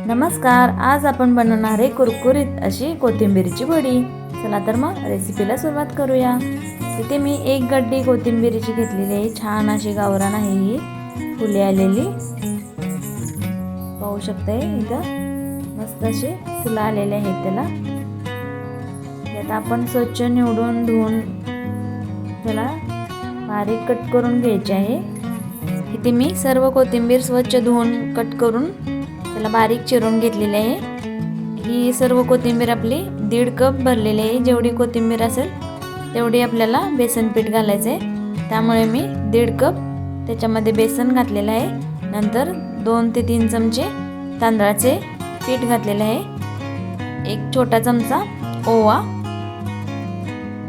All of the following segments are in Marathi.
नमस्कार, आज आपण बनवणार आहे कुरकुरीत अशी कोथिंबीरची वडी। चला तर मग रेसिपीला सुरुवात करूया। इथे मी एक गड्डी कोथिंबीरची घेतलेली आहे। छान अशी गावरान आहे ही, फुले आलेली पाहू शकताय। इथं मस्त अशी फुलं आलेले आहेत त्याला। यात आपण स्वच्छ निवडून धुवून त्याला बारीक कट करून घ्यायचे आहे। इथे मी सर्व कोथिंबीर स्वच्छ धुवून कट करून त्याला बारीक चिरून घेतलेली आहे। ही सर्व कोथिंबीर आपली 1.5 कप भरलेली आहे। जेवढी कोथिंबीर असेल तेवढी आपल्याला बेसन पीठ घालायचे आहे। त्यामुळे मी 1.5 कप त्याच्यामध्ये बेसन घातलेलं आहे। नंतर 2 ते 3 चमचे तांदळाचे पीठ घातलेले आहे। 1 छोटा चमचा ओवा,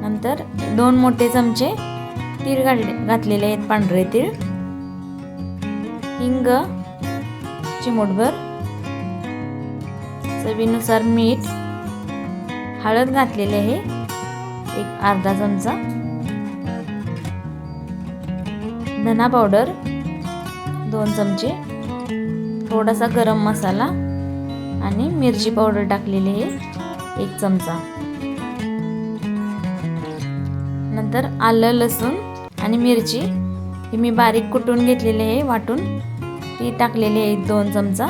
नंतर 2 मोठे चमचे तीळ घातलेले आहेत, पांढरे तीळ, हिंग चिमूटभर, चवीनुसार मीठ, हळद घातलेली आहे 1 अर्धा चमचा, धना पावडर 2 चमचे, थोडासा गरम मसाला आणि मिरची पावडर टाकलेली आहे 1 चमचा। नंतर आलं, लसूण आणि मिरची ही मी बारीक कुटून घेतलेली आहे, वाटून ती टाकलेली आहे 2 चमचा।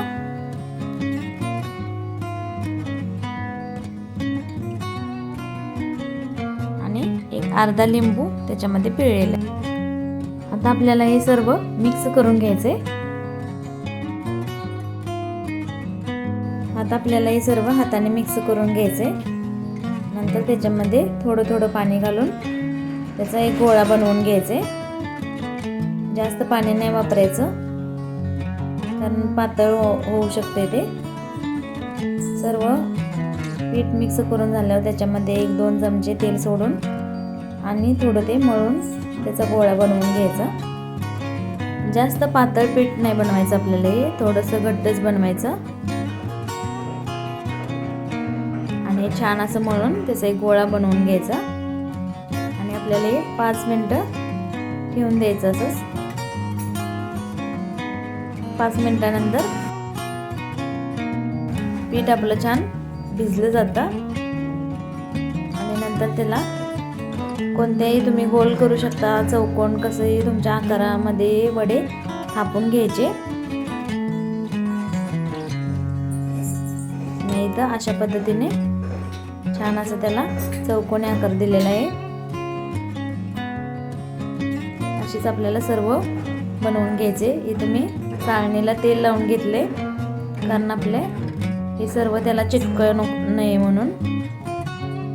आणि 1 अर्धा लिंबू त्याच्यामध्ये पिळलेला आहे। आता आपल्याला हे सर्व मिक्स करून घ्यायचे। आता आपल्याला हे सर्व हाताने मिक्स करून घ्यायचे। नंतर त्याच्यामध्ये थोडं थोडं पाणी घालून त्याचा एक गोळा बनवून घ्यायचे। जास्त पाणी नाही वापरायचं, कारण पातळ होऊ शकते ते। सर्व पीठ मिक्स करून झाल्यावर त्याच्यामध्ये 1-2 चमचे तेल सोडून आणि थोडं ते मळून त्याचा गोळा बनवून घ्यायचा। जास्त पातळ पीठ नाही बनवायचं आपल्याला, हे थोडंसं घट्टच बनवायचं। आणि छान असं मळून त्याचा एक गोळा बनवून घ्यायचा आणि आपल्याला हे 5 मिनिटं ठेवून द्यायचं। असंच 5 मिनिटानंतर पीठ आपलं छान भिजलं जातं आणि नंतर त्याला कोणत्याही तुम्ही गोल करू शकता, चौकोन, कसंही तुमच्या आकारामध्ये वडे थापून घ्यायचे। मी इथं अशा पद्धतीने छान असं त्याला चौकोनी आकार दिलेला आहे। अशीच आपल्याला सर्व बनवून घ्यायचे। इथं मी चाळणीला तेल लावून घेतले, कारण आपले हे सर्व त्याला चिटकू नये म्हणून।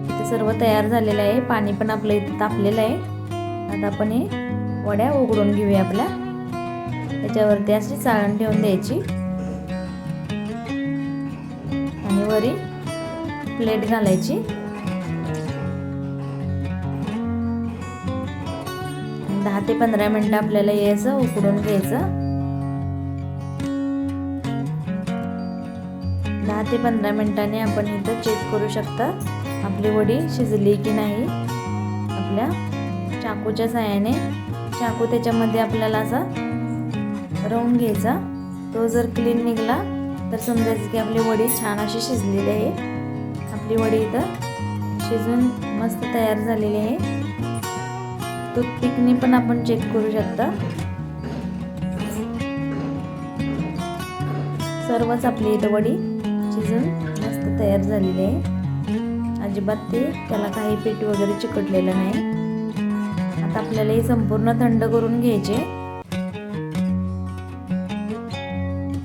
इथे सर्व तयार झालेलं आहे, पाणी पण आपलं इथे तापलेलं आहे। आता आपण हे वड्या उघडून घेऊया। आपल्या त्याच्यावरती अशी चाळण ठेवून द्यायची आणि वरी प्लेट घालायची। 10 ते 15 मिनिटं आपल्याला हे असं उकडून घ्यायचं। 10 ते 15 मिनिटांनी आपण इथं चेक करू शकता आपली वडी शिजली की नाही। आपल्या चाकूच्या साहाय्याने चाकू त्याच्यामध्ये आपल्याला असा रवून घ्यायचा। तो जर क्लीन निघाला तर समजायचं की आपली वडी छान अशी शिजलेली आहे। आपली वडी इथं शिजून मस्त तयार झालेली आहे। टूथपिकने पण आपण चेक करू शकता। सर्वच आपली इथं वडी शिजून मस्त तयार झालेली आहे। अजिबात त्याला काही पीठ वगैरे चिकटलेलं नाही। आता आपल्याला हे संपूर्ण थंड करून घ्यायचे,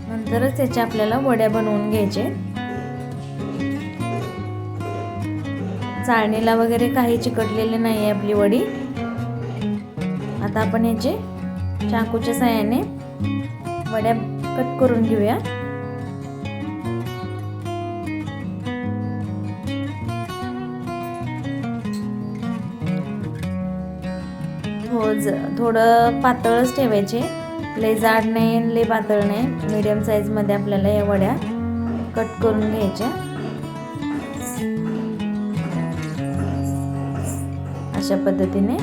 नंतरच त्याच्या आपल्याला वड्या बनवून घ्यायचे। चाळणीला वगैरे काही चिकटलेले नाही आहे आपली वडी। आता आपण याचे चाकूच्या साहाय्याने वड्या कट करून घेऊया। थोडं पातळच ठेवायचे, लय जाड नाही लय पातळ नाही, मीडियम साईजमध्ये आपल्याला या वड्या कट करून घ्यायच्या। अशा पद्धतीने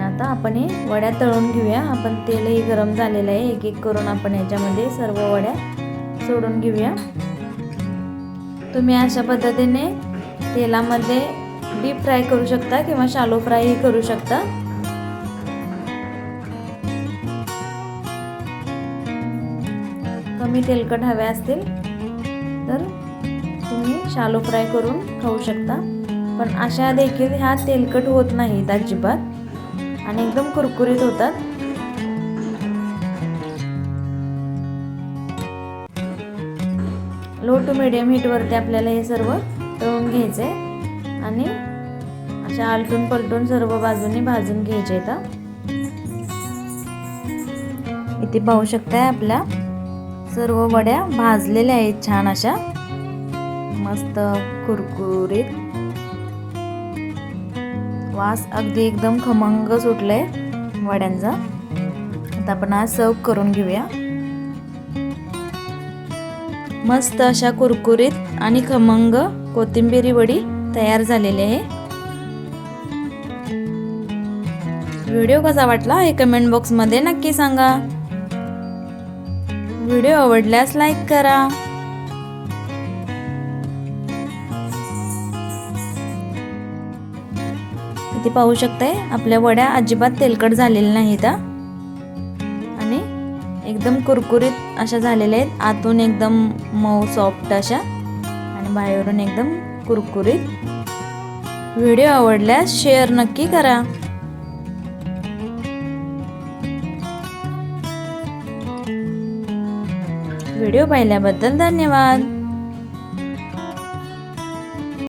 आता आपण हे वड्या तळून घेऊया. आपण तेलही गरम झालेलं आहे. एक एक करून आपण याच्यामध्ये सर्व वड्या सोडून घेऊया. तुम्ही अशा पद्धतीने तेलामध्ये डीप फ्राय करू शकता किंवा शालो फ्रायही करू शकता. कमी तेलकट हवे असतील तर तुम्ही शालो फ्राय करून खाऊ शकता. पण अशा देखील ह्या तेलकट होत नाहीत अजिबात आणि एकदम कुरकुरीत होतात. लो टू मीडियम हीटवरती आपल्याला हे सर्व तळून घ्यायचे आणि अशा आलटून पलटून सर्व बाजूनी भाजून घ्यायचे. इथे पाहू शकताय आपल्या सर्व वड्या भाजलेल्या आहेत छान अशा मस्त कुरकुरीत. वास अगदी एकदम खमंग सुटलाय वड्यांचा. आता आपण आज सर्व करून घेऊया. मस्त अशा कुरकुरीत आणि खमंग कोथिंबिरी वडी तयार झालेली आहे. व्हिडिओ कसा वाटला हे कमेंट बॉक्स मध्ये नक्की सांगा. व्हिडिओ आवडल्यास लाईक करा. इथे पाहू शकताय आपल्या वड्या अजिबात तेलकट झालेल्या नाहीत आणि एकदम कुरकुरीत अशा झालेल्या आहेत. आतून एकदम मऊ सॉफ्ट अशा आणि बाहेरून एकदम कुरकुरीत. व्हिडिओ आवडल्यास शेअर नक्की करा. व्हिडिओ पाहिल्याबद्दल धन्यवाद.